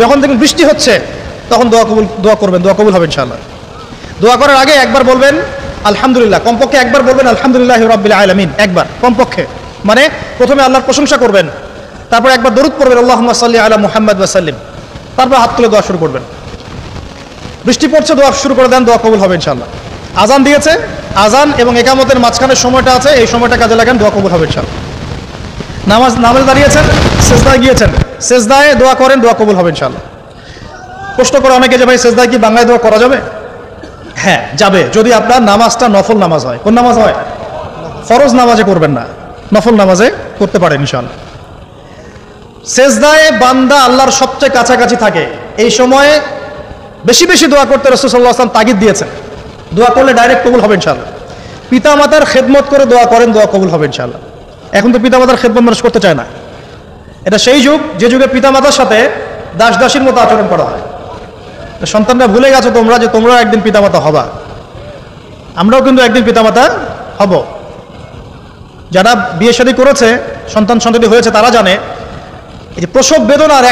যখন দেখবেন বৃষ্টি হচ্ছে তখন দোয়া করবেন, দোয়া কবুল হবে ইনশাআল্লাহ। দোয়া করার আগে একবার বলবেন আলহামদুলিল্লাহ, কমপক্ষে একবার বলবেন আলহামদুলিল্লাহি রাব্বিল আলামিন, একবার কমপক্ষে। মানে প্রথমে আল্লাহর প্রশংসা করবেন, তারপর একবার দরুদ পড়বেন আল্লাহুম্মা সাল্লি আলা মুহাম্মাদ ওয়া সাল্লিম, তারপর হাত তুলে দোয়া শুরু করবেন। বৃষ্টি পড়ছে, দোয়া শুরু করে দেন, দোয়া কবুল হবে ইনশাআল্লাহ। আজান দিয়েছে, আজান এবং ইকামতের মাঝখানের সময়টা আছে, এই সময়টা কাজে লাগান, দোয়া কবুল হবে ইনশাআল্লাহ। নামাজ দাঁড়িয়েছেন, সেজদায় গিয়েছেন, সেজদায় দোয়া করেন, দোয়া কবুল হবে ইনশাআল্লাহ। প্রশ্ন করে অনেকে যে ভাই সেজদায় কি বাংলায় দোয়া করা যাবে? হ্যাঁ যাবে, যদি আপনার নামাজটা নফল নামাজ হয়। কোন নামাজ হয়? ফরজ নামাজে করবেন না, নফল নামাজে করতে পারেন ইনশাআল্লাহ। সেজদায় বান্দা আল্লাহর সবচেয়ে কাছাকাছি থাকে, এই সময়ে বেশি বেশি দোয়া করতে রাসূল সাল্লাল্লাহু আলাইহি ওয়াসাল্লাম তাগিদ দিয়েছেন। দোয়া করলে ডাইরেক্ট কবুল হবে ইনশাআল্লাহ। পিতা মাতার খেদমত করে দোয়া করেন, দোয়া কবুল হবে ইনশাআল্লাহ। এখন তো পিতা মাতার খেদমত মানুষ করতে চায় না। এটা সেই যুগ যে যুগে পিতা মাতার সাথে দাস দাসীর মতো আচরণ করা হয়। সন্তানরা ভুলে গেছো তোমরা যে তোমরা একদিন পিতামাতা হবা। আমরাও কিন্তু একদিন পিতামাতা হব। যারা বিয়ে শাদী করেছে, সন্তান সন্ততি হয়েছে, তারা জানে এই যে প্রসব বেদনার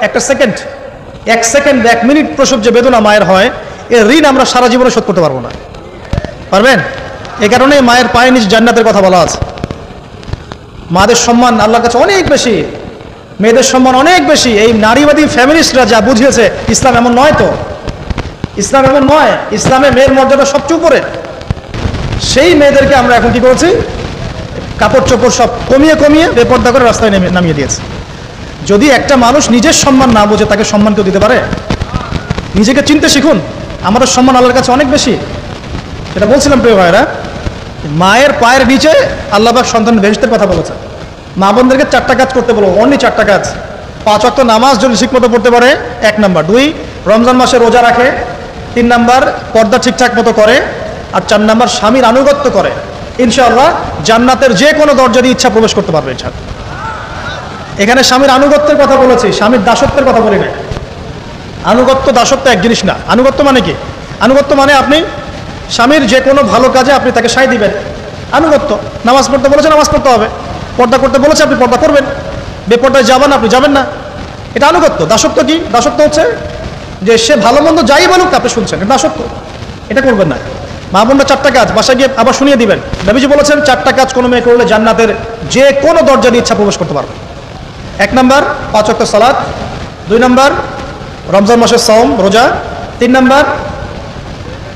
একটা সেকেন্ড, এক মিনিট প্রসব যে বেদনা মায়ের হয়, এর ঋণ আমরা সারা জীবনে শোধ করতে পারবো না। পারবেন? এই কারণে মায়ের পায়ের নিচে জান্নাতের কথা বলা আছে। মাদের সম্মান আল্লাহর কাছে অনেক বেশি, মেয়েদের সম্মান অনেক বেশি। এই নারীবাদী ফ্যামিলিস্টরা যা বুঝিয়েছে, ইসলাম এমন নয়। তো ইসলাম এমন নয়, ইসলামে মেয়ের মর্যাদা সবচেয়ে উপরে। সেই মেয়েদেরকে আমরা এখন কি করেছি? কাপড় চোপড় সব কমিয়ে কমিয়ে বেপর্দা করে রাস্তায় নামিয়ে দিয়েছে। যদি একটা মানুষ নিজের সম্মান না বোঝে, তাকে সম্মান কেউ দিতে পারে? নিজেকে চিনতে শিখুন, আমাদের সম্মান আল্লাহর কাছে অনেক বেশি। এটা বলছিলাম প্রিয় ভাইরা, মায়ের পায়ের নিচে আল্লাহ পাক সন্তান বেহেশতের কথা বলেছে। মা বোনদেরকে 4টা কাজ করতে বলো, অনলি 4টা কাজ। 5 ওয়াক্ত নামাজ যদি ঠিকমতো পড়তে পারে, 1 নাম্বার। 2, রমজান মাসে রোজা রাখে। 3 নাম্বার, পর্দা ঠিকঠাক মতো করে। আর 4 নাম্বার, স্বামীর আনুগত্য করে। ইনশাআল্লাহ জান্নাতের যে কোনো দরজা দিয়ে ইচ্ছা প্রবেশ করতে পারবে ইনশাআল্লাহ। এখানে স্বামীর আনুগত্যের কথা বলেছি, স্বামীর দাসত্বের কথা বলি না। আনুগত্য দাসত্ব এক জিনিস না। আনুগত্য মানে কি? আনুগত্য মানে আপনি স্বামীর যে কোনো ভালো কাজে আপনি তাকে সায় দিবেন, আনুগত্য। নামাজ পড়তে বলেছে, নামাজ পড়তে হবে। পর্দা করতে বলেছে, আপনি পর্দা করবেন। বেপর্দায় যাবেন, আপনি যাবেন না। এটা আনুগত্য। দাসত্ব কি? দাসত্ব হচ্ছে যে সে ভালো মন্দ যাই বলুক আপনি শুনছেন, এটা দাসত্ব। এটা করবেন না। মা বোনরা 4টা কাজ বাসায় গিয়ে আবার শুনিয়ে দিবেন। নবীজি বলেছেন 4টা কাজ কোনো মেয়ে করলে জান্নাতের যে কোনো দরজা দিয়ে ইচ্ছা প্রবেশ করতে পারবে। 1 নাম্বার, 5 ওয়াক্ত সালাত। 2 নাম্বার, রমজান মাসের সাওম রোজা। 3 নাম্বার,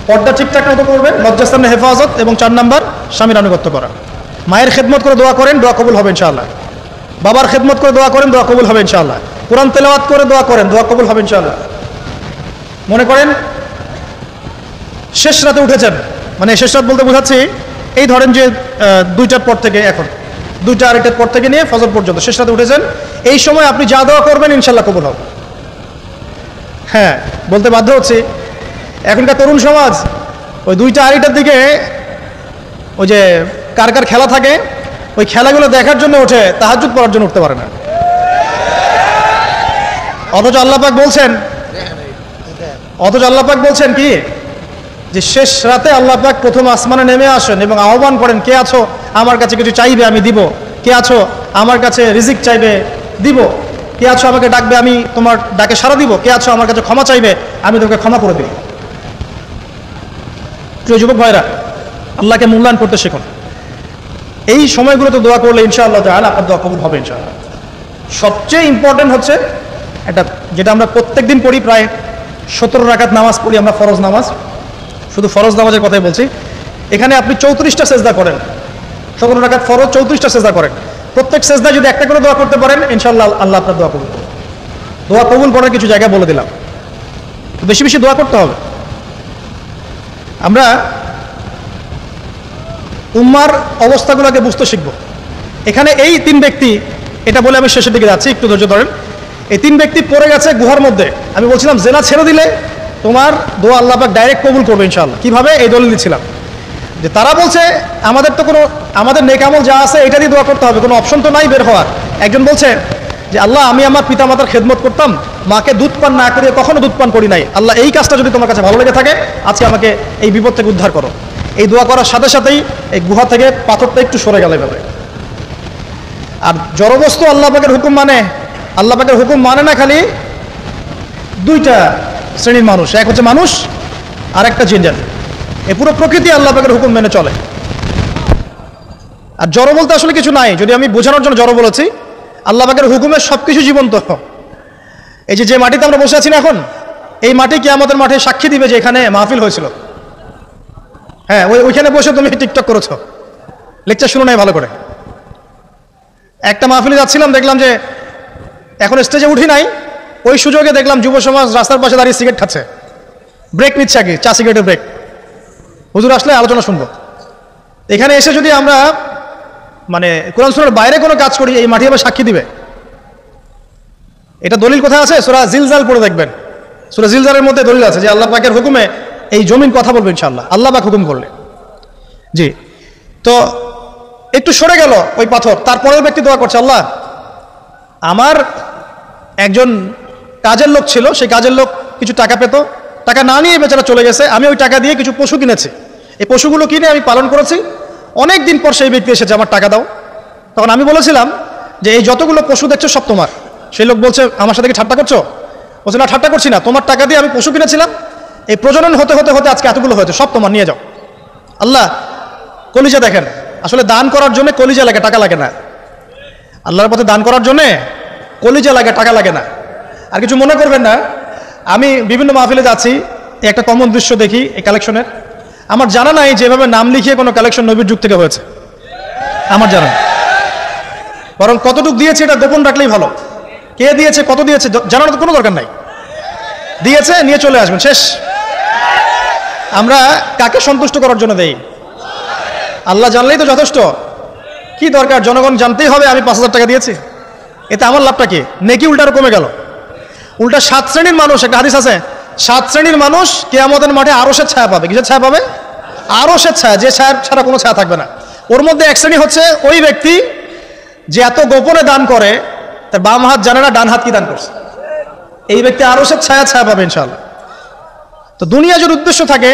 পর্দা ঠিকঠাক মতো করবে, লজ্জাস্থানের হেফাজত। এবং 4 নাম্বার, স্বামীর আনুগত্য করা। মায়ের খেদমত করে দোয়া করেন, দোয়া কবুল হবে ইনশাআল্লাহ। বাবার খেদমত করে দোয়া করেন, দোয়া কবুল হবে ইনশাআল্লাহ। কোরআন তেলাওয়াত করে দোয়া করেন, দোয়া কবুল হবে ইনশাআল্লাহ। মনে করেন শেষ রাতে উঠেছেন, মানে শেষ রাত বলতে বোঝাচ্ছি এই ধরেন যে 2টার পর থেকে, এখন 2টা 2:30টার পর থেকে নিয়ে ফজর পর্যন্ত শেষ রাতে উঠেছেন। এই সময় আপনি যা দোয়া করবেন ইনশাআল্লাহ কবুল হবে। হ্যাঁ, বলতে বাধ্য হচ্ছি, এখনকার তরুণ সমাজ ওই 2টা 2:30টার দিকে ওই যে কার কার খেলা থাকে, ওই খেলাগুলো দেখার জন্য ওঠে, তাহাজ্জুদ পড়ার জন্য উঠতে পারে না। অথচ আল্লাহ পাক বলছেন কি, যে শেষ রাতে আল্লাহ পাক প্রথম আসমানে নেমে আসেন এবং আহ্বান করেন, কে আছো আমার কাছে কিছু চাইবে আমি দিব, কে আছো আমার কাছে রিজিক চাইবে দিব, কে আছো আমাকে ডাকবে আমি তোমার ডাকে সাড়া দিব, কে আছো আমার কাছে ক্ষমা চাইবে আমি তোমাকে ক্ষমা করে দিব। প্রিয় যুবক ভাইরা, আল্লাহকে মূল্যায়ন করতে শিখুন। এই সময়গুলোতে দোয়া করলে ইনশাআল্লাহ তাআলা আপনার দোয়া কবুল হবে ইনশাআল্লাহ। সবচেয়ে ইম্পর্টেন্ট হচ্ছে এটা, যেটা আমরা প্রত্যেকদিন পড়ি, প্রায় 17 রাকাত নামাজ পড়ি আমরা, ফরজ নামাজ। শুধু ফরজ নামাজের কথাই বলছি। এখানে আপনি 34টা সেজদা করেন, 17 রাকাত ফরজ, 34টা সেজদা করেন। প্রত্যেক সেজদায় যদি একটা করে দোয়া করতে পারেন ইনশাআল্লাহ আল্লাহ আপনার দোয়া কবুল করবেন। দোয়া কবুল করার কিছু জায়গা বলে দিলাম, বেশি বেশি দোয়া করতে হবে। আমরা উম্মার অবস্থাগুলোকে বুঝতে শিখব। এখানে এই 3 ব্যক্তি, এটা বলে আমি শেষের দিকে যাচ্ছি, একটু ধৈর্য ধরেন। এই 3 ব্যক্তি পড়ে গেছে গুহার মধ্যে। আমি বলছিলাম জেনা ছেড়ে দিলে তোমার দোয়া আল্লাহ পাক ডাইরেক্ট কবুল করবে ইনশাআল্লাহ। কিভাবে? এই দলিল দিচ্ছিলাম যে তারা বলছে আমাদের নেক আমল যা আছে এটা দিয়ে দোয়া করতে হবে, কোনো অপশন তো নাই বের হওয়ার। একজন বলছে যে আল্লাহ, আমি আমার পিতা মাতার খেদমত করতাম, মাকে দুধ পান না করিয়ে কখনো দুধ পান করি নাই। আল্লাহ, এই কাজটা যদি তোমার কাছে ভালো লেগে থাকে আজকে আমাকে এই বিপদ থেকে উদ্ধার করো। এই দোয়া করার সাথে সাথেই এই গুহা থেকে পাথরটা একটু সরে গেল এভাবে। আর জড়বস্তু আল্লাহ পাকের হুকুম মানে, আল্লাহ পাকের হুকুম মানে না খালি, দুইটা শ্রেণীর মানুষ, এক হচ্ছে মানুষ আর একটা জিনজাত। এই পুরো প্রকৃতি আল্লাহ পাকের হুকুম মেনে চলে। আর জড় বলতে আসলে কিছু নাই, যদি আমি বোঝানোর জন্য জড় বলেছি, আল্লাহ পাকের হুকুমে সবকিছু জীবন্ত। এই যে মাটিতে আমরা বসে আছি না এখন, এই মাটি কিয়ামতের মাঠে সাক্ষী দিবে যে এখানে মাহফিল হয়েছিল। হ্যাঁ, ওইখানে বসে তুমি টিকটক করেছো, লেকচার শুনো নাই ভালো করে। একটা মাহফিলে যাচ্ছিলাম, দেখলাম যে এখন স্টেজে উঠি নাই, ওই সুযোগে দেখলাম যুব সমাজ রাস্তার পাশে দাঁড়িয়ে সিগারেট খাচ্ছে, ব্রেক নিচ্ছে আগে, চা সিগারেটের ব্রেক। হুজুর আসলে আলোচনা শুনবো। এখানে এসে যদি আমরা মানে কোরআন সুরার বাইরে কোনো কাজ করি, এই মাটি আবার সাক্ষী দিবে। এটা দলিল কোথায় আছে? সূরা জিলজাল পড়ে দেখবেন। সূরা জিলজালের মধ্যে দলিল আছে যে আল্লাহ পাকের হুকুমে এই জমিন কথা বলবে ইনশাআল্লাহ, আল্লাহ পাক হুকুম করলে। জি, তো একটু সরে গেল ওই পাথর, তারপরেও ব্যক্তি দোয়া করছে, আল্লাহ আমার একজন কাজের লোক ছিল, সেই কাজের লোক কিছু টাকা পেত, টাকা না নিয়ে বেচারা চলে গেছে, আমি ওই টাকা দিয়ে কিছু পশু কিনেছি, এই পশুগুলো কিনে আমি পালন করেছি, অনেক দিন পর সেই ব্যক্তি এসেছে আমার টাকা দাও। তখন আমি বলেছিলাম যে এই যতগুলো পশু দেখছো সব তোমার। সেই লোক বলছে, আমার সাথে কি ঠাট্টা করছো? বলছে, না ঠাট্টা করছি না, তোমার টাকা দিয়ে আমি পশু কিনেছিলাম, এই প্রজনন হতে হতে হতে আজকে এতগুলো হয়েছে, সব তোমার, নিয়ে যাও। আল্লাহ কলিজা দেখেন, আসলে দান করার জন্য কলিজা লাগে, টাকা লাগে না। আল্লাহর পথে দান করার জন্যে কলিজা লাগে, টাকা লাগে না। আর কিছু মনে করবেন না, আমি বিভিন্ন মাহফিলে যাচ্ছি, একটা কমন দৃশ্য দেখি এই কালেকশনের। আমার জানা নাই যেভাবে নাম লিখিয়ে কোনো কালেকশন নবীর যুগ থেকে হয়েছে, আমার জানা নেই। বরং কতটুকু দিয়েছে এটা গোপন রাখলেই ভালো। কে দিয়েছে, কত দিয়েছে জানার তো কোনো দরকার নাই, দিয়েছে নিয়ে চলে আসবেন, শেষ। আমরা কাকে সন্তুষ্ট করার জন্য দেই? আল্লাহ জানলেই তো যথেষ্ট, কি দরকার জনগণ জানতেই হবে আমি 5,000 টাকা দিয়েছি, এতে আমার লাভটা কি? নেকি উল্টার কমে গেল। উল্টা 7 শ্রেণীর মানুষ, একটা হাদিস আছে, 7 শ্রেণীর মানুষ কিয়ামতের মাঠে আরশের ছায়া পাবে। কিসের ছায়া পাবে? আরশের ছায়া, যে ছায়া ছাড়া কোনো ছায়া থাকবে না। ওর মধ্যে এক শ্রেণী হচ্ছে ওই ব্যক্তি যে এত গোপনে দান করে, তার বাম হাত জানে না ডান হাত কি দান করছে। এই ব্যক্তি আরশের ছায়া পাবে ইনশাআল্লাহ। তো দুনিয়া যদি উদ্দেশ্য থাকে,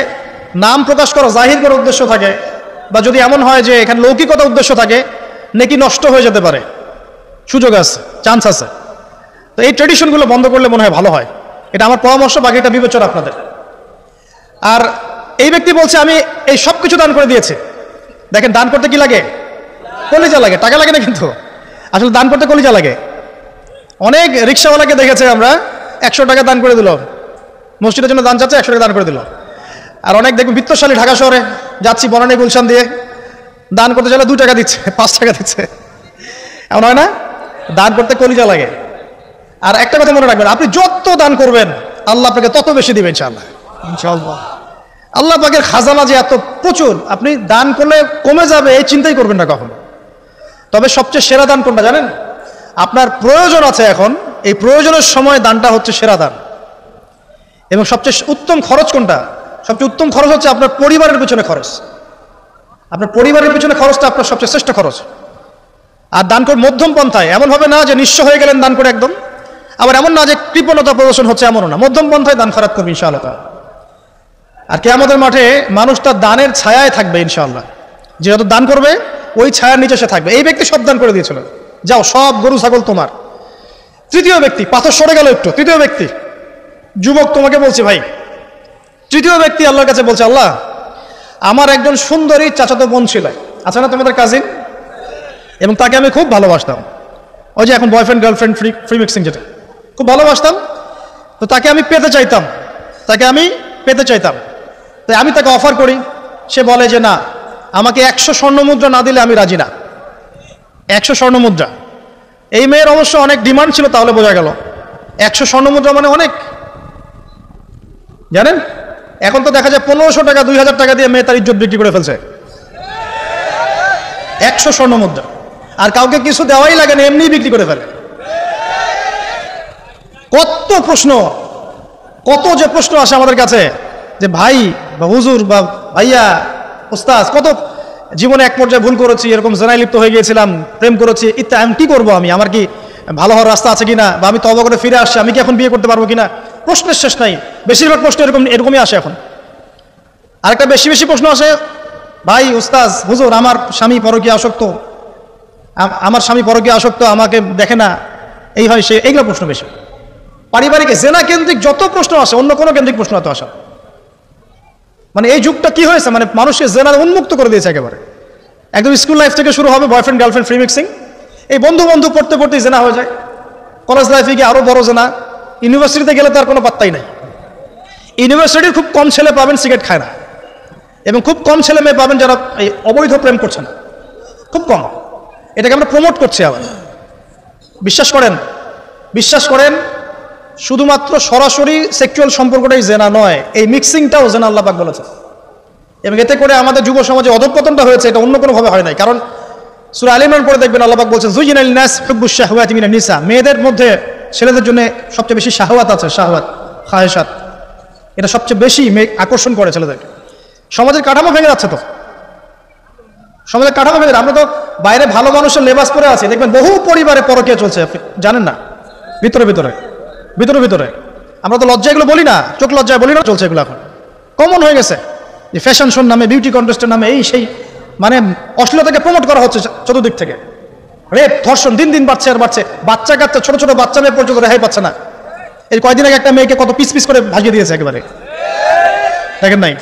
নাম প্রকাশ করা, জাহির করার উদ্দেশ্য থাকে, বা যদি এমন হয় যে এখানে লৌকিকতা উদ্দেশ্য থাকে, নেকি নষ্ট হয়ে যেতে পারে, সুযোগ আছে, চান্স আছে। তো এই ট্রেডিশনগুলো বন্ধ করলে মনে হয় ভালো হয়, এটা আমার পরামর্শ, বাকি এটা বিবেচনা আপনাদের। আর এই ব্যক্তি বলছে আমি এই সব কিছু দান করে দিয়েছি। দেখেন, দান করতে কি লাগে? কলিজা লাগে, টাকা লাগে না কিন্তু। আসলে দান করতে কলিজা লাগে। অনেক রিক্সাওয়ালাকে দেখেছে আমরা, 100 টাকা দান করে দিল, মসজিদের জন্য দান চাচ্ছে, 100 টাকা দান করে দিল। আর অনেক দেখবেন বিত্তশালী, ঢাকা শহরে যাচ্ছি বনানী গুলশান দিয়ে, দান করতে চাইলে 2 টাকা দিচ্ছে, 5 টাকা দিচ্ছে, এমন হয় না? দান করতে কলিজা লাগে। আর একটা কথা মনে রাখবেন, আপনি যত দান করবেন আল্লাহ আপনাকে তত বেশি দিবেন ইনশাআল্লাহ। ইনশাআল্লাহ আল্লাহ পাকের খাজানা যে এত প্রচুর, আপনি দান করলে কমে যাবে এই চিন্তাই করবেন না কখনো। তবে সবচেয়ে সেরা দান কোনটা জানেন? আপনার প্রয়োজন আছে এখন, এই প্রয়োজনের সময় দানটা হচ্ছে সেরা দান। এবং সবচেয়ে উত্তম খরচ কোনটা? সবচেয়ে উত্তম খরচ হচ্ছে আপনার পরিবারের পিছনে খরচ। আপনার পরিবারের পিছনে খরচটা আপনার সবচেয়ে শ্রেষ্ঠ খরচ। আর দান করে মধ্যম পন্থায়, এমন হবে না যে নিঃস্ব হয়ে গেলেন দান করে একদম, আবার এমন না যে কৃপণতা প্রদর্শন হচ্ছে, এমনও না। মধ্যম পন্থায় দান খরচ করবে ইনশাআল্লাহ। আর কিয়ামতের মাঠে মানুষ তার দানের ছায়ায় থাকবে ইনশাআল্লাহ। যে যত দান করবে ওই ছায়ার নিচে সে থাকবে। এই ব্যক্তি সব দান করে দিয়েছিল, যাও সব গরু ছাগল তোমার। তৃতীয় ব্যক্তি, পাথর সরে গেল একটু, তৃতীয় ব্যক্তি, যুবক তোমাকে বলছি ভাই, তৃতীয় ব্যক্তি আল্লাহর কাছে বলছে, আল্লাহ আমার একজন সুন্দরী চাচাতো বোন ছিল, আছে না তোমাদের কাজিন, এবং তাকে আমি খুব ভালোবাসতাম। ওই যে এখন বয়ফ্রেন্ড গার্লফ্রেন্ড ফ্রি মিক্সিং, যেটা খুব ভালোবাসতাম। তো তাকে আমি পেতে চাইতাম, তাই আমি তাকে অফার করি। সে বলে যে না, আমাকে 100 স্বর্ণ মুদ্রা না দিলে আমি রাজি না। 100 স্বর্ণ মুদ্রা। এই মেয়ের অবশ্য অনেক ডিমান্ড ছিল, তাহলে বোঝা গেল 100 স্বর্ণ মুদ্রা মানে অনেক। জানেন, এখন তো দেখা যায় 1500 টাকা 2000 টাকা দিয়ে মেয়ে তার ইজ্জত বিক্রি করে ফেলছে। 100 স্বর্ণ মুদ্রা, আর কাউকে কিছু দেওয়াই লাগে না, এমনি বিক্রি করে ফেলে। কত প্রশ্ন, কত যে প্রশ্ন আসে আমাদের কাছে, যে ভাই বা হুজুর বা ভাইয়া ওস্তাদ, কত জীবনে এক পর্যায়ে ভুল করেছি, এরকম জেনায় লিপ্ত হয়ে গিয়েছিলাম, প্রেম করেছি, ইত্যাদি, আমি কি করবো, আমার কি ভালো হওয়ার রাস্তা আছে কিনা, বা আমি তওবা করে ফিরে আসছি, আমি কি এখন বিয়ে করতে পারবো কিনা? প্রশ্নের শেষ নাই। বেশিরভাগ প্রশ্ন এরকমই আসে এখন। আরেকটা বেশি প্রশ্ন আসে, ভাই ওস্তাদ হুজুর, আমার স্বামী পরকীয়া আসক্ত, আমাকে দেখে না, এই হয় সে, এইগুলো প্রশ্ন বেশি। পারিবারিক জেনা কেন্দ্রিক যত প্রশ্ন আসে অন্য কোনো কেন্দ্রিক প্রশ্ন এত আসা, মানে এই যুগটা কি হয়েছে, মানে মানুষকে জেনা উন্মুক্ত করে দিয়েছে একেবারে। একদম স্কুল লাইফ থেকে শুরু হবে বয়ফ্রেন্ড গার্লফ্রেন্ড ফ্রি মিক্সিং, এই বন্ধু বন্ধু পড়তে পড়তে জেনা হয়ে যায়, কলেজ লাইফে গিয়ে আরো বড় জেনা, ইউনিভার্সিটিতে গেলে তো আর কোনো পাত্তাই নাই। ইউনিভার্সিটির খুব কম ছেলে পাবেন সিগারেট খায় না, এবং খুব কম ছেলে মেয়ে পাবেন যারা এই অবৈধ প্রেম করছে না, খুব কম। এটাকে আমরা প্রমোট করছি আবার। বিশ্বাস করেন শুধুমাত্র সরাসরি সেক্সুয়াল সম্পর্কটাই জেনা নয়, এই মিক্সিংটাও জেনা আল্লাহ পাক বলেছে। এবং এতে করে আমাদের যুব সমাজে অধঃপতনটা হয়েছে, এটা অন্য কোনোভাবে হয় নাই। কারণ সূরা আলে ইমরান পড়ে দেখবেন আল্লাহ পাক বলছেন যুজিনা লিন-নাস হুব্বুশ শাহওয়াতি মিনান নিসা, মেয়েদের মধ্যে ছেলেদের জন্য সবচেয়ে বেশি শাহওয়াত আছে, শাহওয়াত খায়েশাত, এটা সবচেয়ে বেশি আকর্ষণ করে ছেলেদেরকে। সমাজের কাঠামো ভেঙে যাচ্ছে তো, সমাজের কাঠামো ভেঙে। আমরা তো বাইরে ভালো মানুষের লেবাস পরে আছি, দেখবেন বহু পরিবারে পরকীয়া চলছে, আপনি জানেন না, ভিতরে ভিতরে ভিতরে ভিতরে। আমরা তো লজ্জা এগুলো বলি না, চোখ লজ্জায় বলি না, চলছে এগুলো এখন কমন হয়ে গেছে। যে ফ্যাশন শোর নামে, বিউটি কন্টেস্টের নামে এই সেই, মানে অশ্লীলতাকে প্রমোট করা হচ্ছে চতুর্দিক থেকে। রেপ ধর্ষণ দিন দিন বাড়ছে আর বাড়ছে, বাচ্চা কাচ্চা ছোট ছোট বাচ্চা মেয়ে পর্যন্ত রেহাই পাচ্ছে না। এই কয়দিন আগে একটা মেয়েকে কত পিস পিস করে ভাগিয়ে দিয়েছে একেবারে, দেখেন নাই?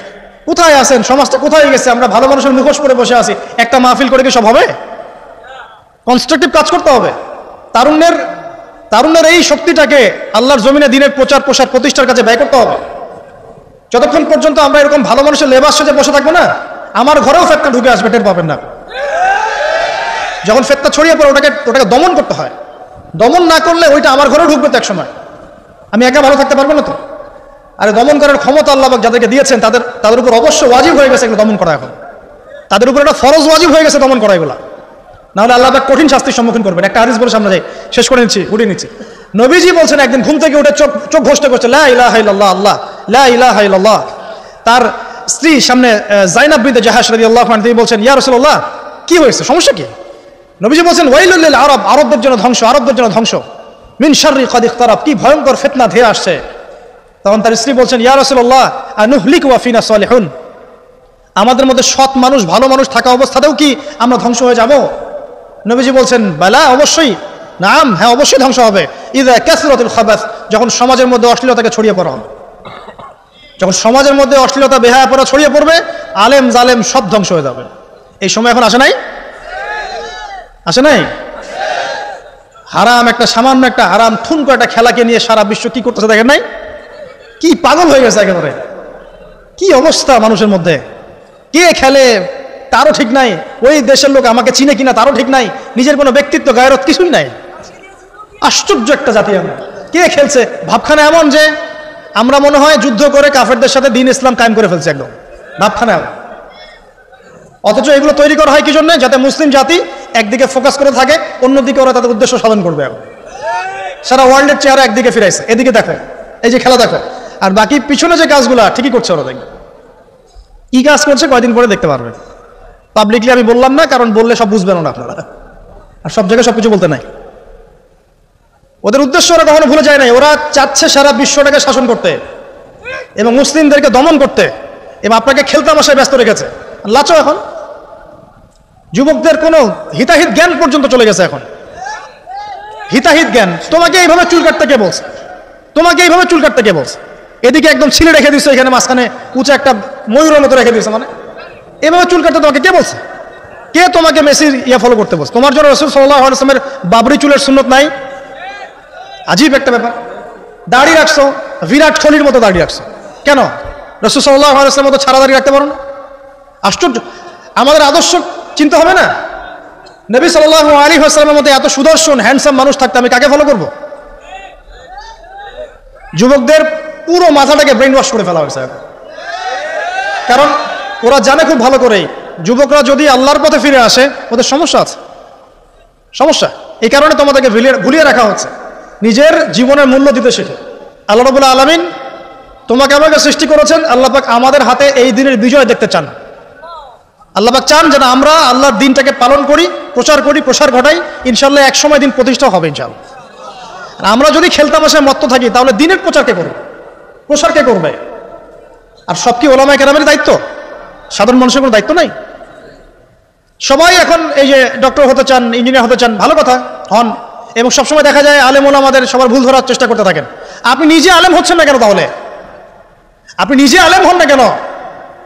কোথায় আছেন? সমাজটা কোথায় গেছে? আমরা ভালো মানুষের মুখোশ করে বসে আছি, একটা মাহফিল করে কি সব হবে? কনস্ট্রাকটিভ কাজ করতে হবে। তারুণ্যের এই শক্তিটাকে আল্লাহর জমিনে দিনের প্রচার প্রসার প্রতিষ্ঠার কাছে ব্যয় করতে হবে। যতক্ষণ পর্যন্ত আমরা এরকম ভালো মানুষের লেবাস সাজে বসে থাকবো না, আমার ঘরেও ফেতনা ঢুকে আসবে, টের পাবেন না। যখন ফেতনা ছড়িয়ে পড়ে ওটাকে দমন করতে হয়। দমন না করলে ওইটা আমার ঘরেও ঢুকবে তো এক সময়, আমি একা ভালো থাকতে পারবো না তো। আরে দমন করার ক্ষমতা আল্লাহ পাক যাদেরকে দিয়েছেন তাদের উপর অবশ্য ওয়াজিব হয়ে গেছে এগুলো দমন করা। এখন তাদের উপর একটা ফরজ ওয়াজিব হয়ে গেছে দমন করা এগুলা, নাহলে আল্লাহ পাক কঠিন শাস্তির সম্মুখীন করবেন। একটা হাদিস বলে সামনে যাই, শেষ করে নিচ্ছি। নবীজি বলছেন একদিন ঘুম থেকে উঠে চোখ ঘোষণা করছে লা ইলাহা ইল্লাল্লাহ, আল্লাহ লা ইলাহা ইল্লাল্লাহ। তার স্ত্রী সামনে যায়নাব বিনতে জাহাশ রাদিয়াল্লাহু আনহা, তিনি বলছেন ইয়া রাসূলুল্লাহ কি হয়েছে, সমস্যা কি? নবীজি বলছেন ওয়াইলুল লিল আরব, আরবদের জন্য ধ্বংস, মিন শাররি কাদ ইখতারাব, কি ভয়ঙ্কর ফিতনা ধেয়ে আসছে। তখন তার স্ত্রী বলছেন ইয়া রাসূলুল্লাহ আনুহলিক ওয়া ফিনা সালিহুন, আমাদের মধ্যে সৎ মানুষ ভালো মানুষ থাকা অবস্থাতেও কি আমরা ধ্বংস হয়ে যাব? নবীজি বলছেন বালা, অবশ্যই, নাম, হ্যাঁ অবশ্যই ধ্বংস হবে। ইযা কাসরাতুল খাবাস, যখন সমাজের মধ্যে অশ্লীলতাকে ছড়িয়ে পড়া হবে, যখন সমাজের মধ্যে অশ্লীলতা বেহায়াপনা ছড়িয়ে পড়বে, আলেম জালেম সব ধ্বংস হয়ে যাবে। এই সময় এখন আসে নাই? হারাম একটা, সামান্য একটা হারাম ঠুনকো একটা খেলাকে নিয়ে সারা বিশ্ব কি করতেছে দেখেন নাই? কি পাগল হয়ে গেছে একেবারে, কি অবস্থা মানুষের মধ্যে। কে খেলে তারও ঠিক নাই, ওই দেশের লোক আমাকে চিনে কিনা তারও ঠিক নাই, নিজের কোনো ব্যক্তিত্ব গায়রত কিছুই নাই। আশ্চর্য একটা জাতি আমরা। কে খেলছে? ভাবখানা এমন যে আমরা মনে হয় যুদ্ধ করে কাফেরদের সাথে দ্বীন ইসলাম কায়েম করে ফেলছে, একদম ভাবখানা। অথচ এগুলো তৈরি করা হয় কি জন্য? যাতে মুসলিম জাতি একদিকে ফোকাস করে থাকে, অন্যদিকে ওরা তাদের উদ্দেশ্য সাধন করবে। সারা ওয়ার্ল্ডের চেহারা একদিকে ফিরাইছে, এদিকে দেখো, এই যে খেলা দেখো, আর বাকি পিছনে যে কাজগুলো ঠিকই করছে ওরা। দেখবে কি কাজ করছে কয়দিন পরে দেখতে পারবে। পাবলিকলি আমি বললাম না, কারণ বললে সব বুঝবেন না আপনারা, আর সব জায়গায় সবকিছু বলতে নাই। ওদের উদ্দেশ্য ওরা কখনো ভুলে যায় নাই, ওরা চাচ্ছে সারা বিশ্বটাকে শাসন করতে এবং মুসলিমদেরকে দমন করতে, এবং আপনাকে খেলতামাশায় ব্যস্ত রেখেছে। লাচো এখন যুবকদের কোনো হিতাহিত জ্ঞান পর্যন্ত চলে গেছে। এখন হিতাহিত জ্ঞান, তোমাকে এইভাবে চুল কাটতে কে বলছে? এদিকে একদম ছিলে রেখে দিচ্ছে, এখানে মাঝখানে উঁচা একটা ময়ূরের মতো রেখে দিচ্ছে, মানে এভাবে চুল কাটতে তোমাকে কে বলছে? কে তোমাকে মেসির ফলো করতে বলছে? তোমার জন্য রাসূল সাল্লাল্লাহু আলাইহি ওয়াসাল্লামের বাবরি চুলের সুন্নত নাই? আজীব একটা ব্যাপার। দাড়ি রাখছো, বিরাট কোহলির মতো দাড়ি রাখছো, কেন? রাসূল সাল্লাল্লাহু আলাইহি ওয়াসাল্লামের মতো ছাড়া দাড়ি রাখতে পারো না? আশ্চর্য। আমাদের আদর্শ চিন্তা হবে না? নবী সাল্লাল্লাহু আলাইহি ওয়াসাল্লামের মতো এত সুদর্শন হ্যান্ডসাম মানুষ থাকতে আমি কাকে ফলো করব? যুবকদের পুরো মাথাটাকে ব্রেন ওয়াশ করে ফেলা হয়েছে। কারণ ওরা জানে খুব ভালো করেই যুবকরা যদি আল্লাহর পথে ফিরে আসে ওদের সমস্যা আছে, এই কারণে তোমাদেরকে ভুলিয়ে রাখা হচ্ছে। নিজের জীবনের মূল্য দিতে শেখে। আল্লাহ রাব্বুল আলামিন তোমাকে আমাকে সৃষ্টি করেছেন, আল্লাহ পাক আমাদের হাতে এই দিনের বিজয় দেখতে চান। আল্লাহ পাক চান যেন আমরা আল্লাহর দিনটাকে পালন করি, প্রসার ঘটাই। ইনশাআল্লাহ এক সময় দিন প্রতিষ্ঠা হবে ইনশাআল্লাহ। আর আমরা যদি খেলতামাশায় মত্ত থাকি তাহলে দিনের প্রচার কে করবে? আর সব কি ওলামায়ে কেরামের দায়িত্ব? সাধারণ মানুষের কোনো দায়িত্ব নাই? সবাই এখন এই যে ডক্টর হতে চান, ইঞ্জিনিয়ার হতে চান, ভালো কথা হন, এবং সবসময় দেখা যায় আলেম ওলামাদের সবার ভুল ধরার চেষ্টা করতে থাকেন। আপনি নিজে আলেম হচ্ছেন না কেন? তাহলে আপনি নিজে আলেম হন না কেন?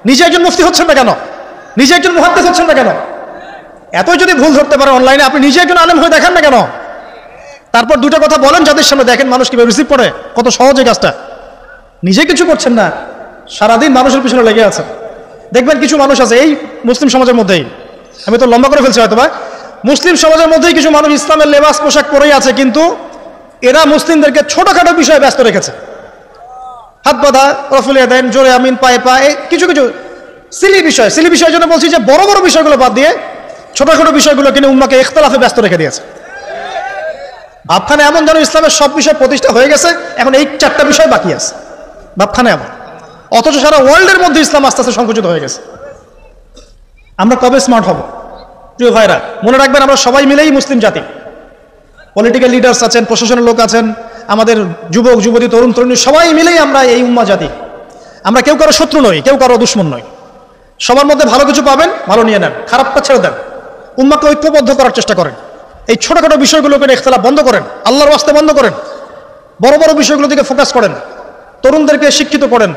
নিজে একজন মুফতি হচ্ছেন না কেন? নিজে একজন মুহাদ্দিস হচ্ছেন না কেন? এতই যদি ভুল ধরতে পারে অনলাইনে, আপনি নিজে একজন আলেম হয়ে দেখান না কেন? তারপর দুটো কথা বলেন যাদের সামনে, দেখেন মানুষ কিভাবে রিসিভ করে, কত সহজে কাজটা। নিজে কিছু করছেন না, সারাদিন মানুষের পিছনে লেগে আছে। দেখবেন কিছু মানুষ আছে এই মুসলিম সমাজের মধ্যেই, আমি তো লম্বা করে ফেলছি হয়তো বা, মুসলিম সমাজের মধ্যেই কিছু মানুষ ইসলামের লেবাস পোশাক পরেই আছে, কিন্তু এরা মুসলিমদেরকে ছোটখাটো বিষয়ে ব্যস্ত রেখেছে। হাত বাঁধা, রফুলিয়া দেন, জোরে আমিন, পায়ে পায়ে, কিছু কিছু সিলি বিষয়ের জন্য বলছি যে বড় বড় বিষয়গুলো বাদ দিয়ে ছোটখাটো বিষয়গুলো কিনে উম্মাকে ইখতিলাফে ব্যস্ত রেখে দিয়েছে। ভাবখানে এমন যেন ইসলামের সব বিষয় প্রতিষ্ঠা হয়ে গেছে, এখন এই 4টা বিষয় বাকি আছে। ভাবখানে এমন, অথচ সারা ওয়ার্ল্ডের মধ্যে ইসলাম আস্তে আস্তে সংকুচিত হয়ে গেছে। আমরা কবে স্মার্ট হব? প্রিয় ভাইরা, মনে রাখবেন আমরা সবাই মিলেই মুসলিম জাতি। পলিটিক্যাল লিডার্স আছেন, প্রশাসনের লোক আছেন, আমাদের যুবক যুবতী, তরুণ তরুণী, সবাই মিলেই আমরা এই উম্মা জাতি। আমরা কেউ কারো শত্রু নই, কেউ কারো দুশ্মন নই। সবার মধ্যে ভালো কিছু পাবেন, ভালো নিয়ে নেন, খারাপটা ছেড়ে দেন। উম্মাকে ঐক্যবদ্ধ করার চেষ্টা করেন। এই ছোটখাটো বিষয়গুলোকে ইখতিলাফ বন্ধ করেন, আল্লাহর ওয়াস্তে বন্ধ করেন। বড় বড় বিষয়গুলো দিকে ফোকাস করেন। তরুণদেরকে শিক্ষিত করেন,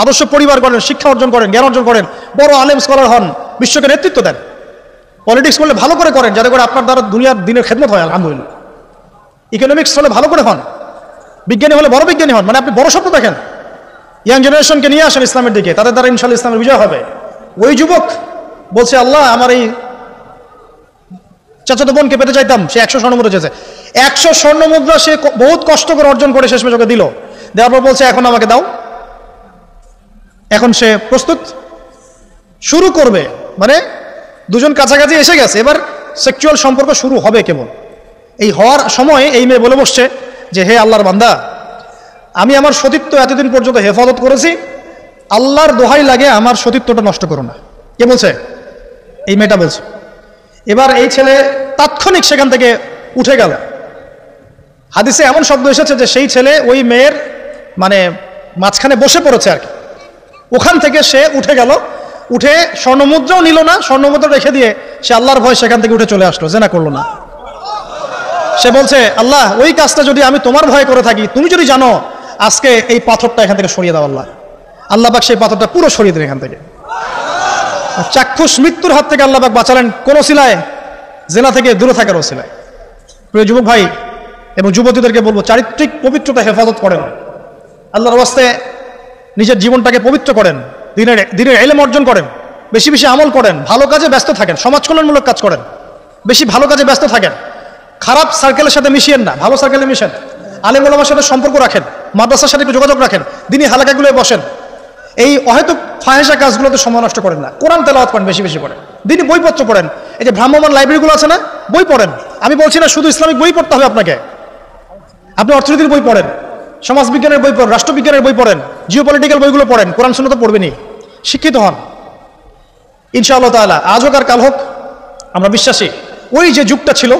আদর্শ পরিবার করেন, শিক্ষা অর্জন করেন, জ্ঞান অর্জন করেন, বড় আলেম স্কলার হন, বিশ্বকে নেতৃত্ব দেন। পলিটিক্স করলে ভালো করে করেন, যাতে করে আপনার দ্বারা দুনিয়ার দিনের খেদমত হয়। আলহামদুলিল্লাহ। ইকোনমিক্স হলে ভালো করে হন, বিজ্ঞানী হলে বড় বিজ্ঞানী হন, মানে আপনি বড় স্বপ্ন দেখেন। ইয়াং জেনারেশনকে নিয়ে আসেন ইসলামের দিকে, তাদের দ্বারা ইনশাআল্লাহ ইসলামের বিজয় হবে। ওই যুবক বলছে, আল্লাহ আমার এই চাচাতো বোনকে পেতে চাইতাম, সে 100 স্বর্ণমুদ্রা চেয়েছে। 100 স্বর্ণমুদ্রা সে বহুত কষ্ট করে অর্জন করে শেষমেশ ওকে দিল। দেওয়ার পর বলছে এখন আমাকে দাও। এখন সে প্রস্তুত, শুরু করবে, মানে দুজন কাছাকাছি এসে গেছে, এবার সেক্সুয়াল সম্পর্ক শুরু হবে কেবল। এই হওয়ার সময় এই মেয়ে বলে বসছে যে হে আল্লাহর বান্দা, আমি আমার সতীত্ব এতদিন পর্যন্ত হেফাজত করেছি, আল্লাহর দোহাই লাগে আমার সতীত্বটা নষ্ট করো না। কে বলছে? এই মেয়েটা বলছে। এবার এই ছেলে তাৎক্ষণিক সেখান থেকে উঠে গেল। হাদিসে এমন শব্দ এসেছে যে সেই ছেলে ওই মেয়ের মানে মাঝখানে বসে পড়েছে আর কি। ওখান থেকে সে উঠে গেল, উঠে স্বর্ণমুদ্রাও নিল না, স্বর্ণমুদ্রা রেখে দিয়ে সে আল্লাহর ভয় সেখান থেকে উঠে চলে আসলো, জেনা করলো না। সে বলছে, আল্লাহ ওই কাজটা যদি আমি তোমার ভয় করে থাকি, তুমি যদি জানো, আজকে এই পাথরটা এখান থেকে সরিয়ে দাও আল্লাহ। আল্লাহ পাক সেই পাথরটা পুরো সরিয়ে দিলেন এখান থেকে। চাক্ষুষ মৃত্যুর হাত থেকে আল্লাহ পাক বাঁচালেন কোন ওসিলায়? জেনা থেকে দূরে থাকার ওসিলায়। প্রিয় যুবক ভাই এবং যুবতীদেরকে বলবো, চারিত্রিক পবিত্রতা হেফাজত করেন, আল্লাহর ওয়াস্তে নিজের জীবনটাকে পবিত্র করেন, দিনের ইলম অর্জন করেন, বেশি বেশি আমল করেন, ভালো কাজে ব্যস্ত থাকেন, সমাজ কল্যাণমূলক কাজ করেন, বেশি ভালো কাজে ব্যস্ত থাকেন। খারাপ সার্কেলের সাথে মিশিয়েন না, ভালো সার্কেলে মিশেন, আলেম ওলামার সাথে সম্পর্ক রাখেন, মাদ্রাসার সাথে একটু যোগাযোগ রাখেন, দিনী হালাকাগুলোয় বসেন। এই অহেতুক ফাহেসা কাজগুলোতে সময় নষ্ট করেন না। কোরআন তেলাওয়াত করেন, বেশি বেশি করেন, দিনী বইপত্র পড়েন। এই যে ভ্রাম্যমান লাইব্রেরিগুলো আছে না, বই পড়েন। আমি বলছি না শুধু ইসলামিক বই পড়তে হবে আপনাকে, আপনি অর্থনীতির বই পড়েন, সমাজবিজ্ঞানের বই পড়েন, রাষ্ট্রবিজ্ঞানের বই পড়েন, জিওপলিটিক্যাল বইগুলো পড়েন, কোরআন সুন্নাহ তো পড়বেনই, শিক্ষিত হন ইনশাআল্লাহ তাআলা। আজ হোক আর কাল হোক, আমরা বিশ্বাসী ওই যে যুগটা ছিল,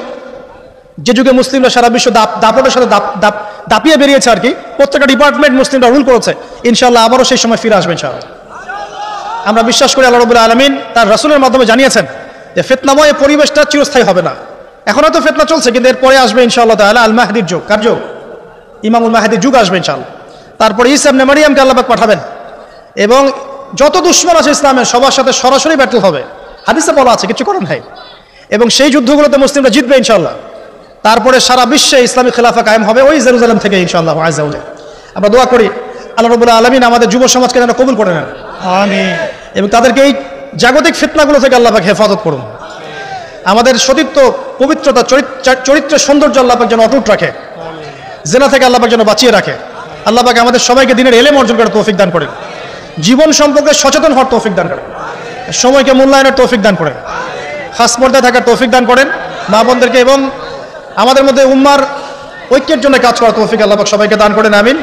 যে যুগে মুসলিমরা সারা বিশ্ব দাপটের সাথে দাপিয়ে বেরিয়েছে আর কি, প্রত্যেকটা ডিপার্টমেন্ট মুসলিমরা রুল করেছে, ইনশাআল্লাহ আবারও সেই সময় ফিরে আসবে ইনশাআল্লাহ। আমরা বিশ্বাস করি আল্লাহ রাব্বুল আলামিন তার রাসূলের মাধ্যমে জানিয়েছেন যে ফিতনাময় পরিবেশটা চিরস্থায়ী হবে না। এখন হয়তো ফিতনা চলছে, কিন্তু এরপরে আসবে ইনশাআল্লাহ তাআলা আল মাহদির যুগ। কার যুগ? ইমামুল মাহদির যুগ আসবে ইনশাআল্লাহ। তারপরে ঈসা ইবনে মারইয়ামকে আল্লাহ পাক পাঠাবেন এবং যত দুশমন আছে ইসলামের সবার সাথে সরাসরি ব্যাটল হবে, হাদিসে বলা আছে, কিছু করেন ভাই। এবং সেই যুদ্ধগুলোতে মুসলিমরা জিতবে ইনশাআল্লাহ। তারপরে সারা বিশ্বে ইসলামী খেলাফা কায়েম হবে ওই জেরুজালেম থেকে ইনশাআল্লাহ আযজা ওয়া জাল। আমরা দোয়া করি আল্লাহ রাব্বুল আলামিন আমাদের যুব সমাজকে যেন কবুল করে নেন, আমিন। এবং তাদেরকে এই জাগতিক ফিতনাগুলো থেকে আল্লাহ পাক হেফাজত করুন। আমাদের সতীত্ব, পবিত্রতা, চরিত্রের সৌন্দর্য আল্লাহ পাক যেন অটুট রাখে, জেনা থেকে আল্লাহ পাক যেন বাঁচিয়ে রাখে। আল্লাহ পাক আমাদের সবাইকে দিনের ইলম অর্জন করার তৌফিক দান করেন, জীবন সম্পর্কে সচেতন হওয়ার তৌফিক দান করেন, সময়কে মূল্যায়নের তৌফিক দান করেন, খাস পর্দায় থাকার তৌফিক দান করেন মা বোনদেরকে, এবং আমাদের মধ্যে উম্মার ঐক্যের জন্য কাজ করার তৌফিক আল্লাহ পাক সবাইকে দান করেন, আমিন।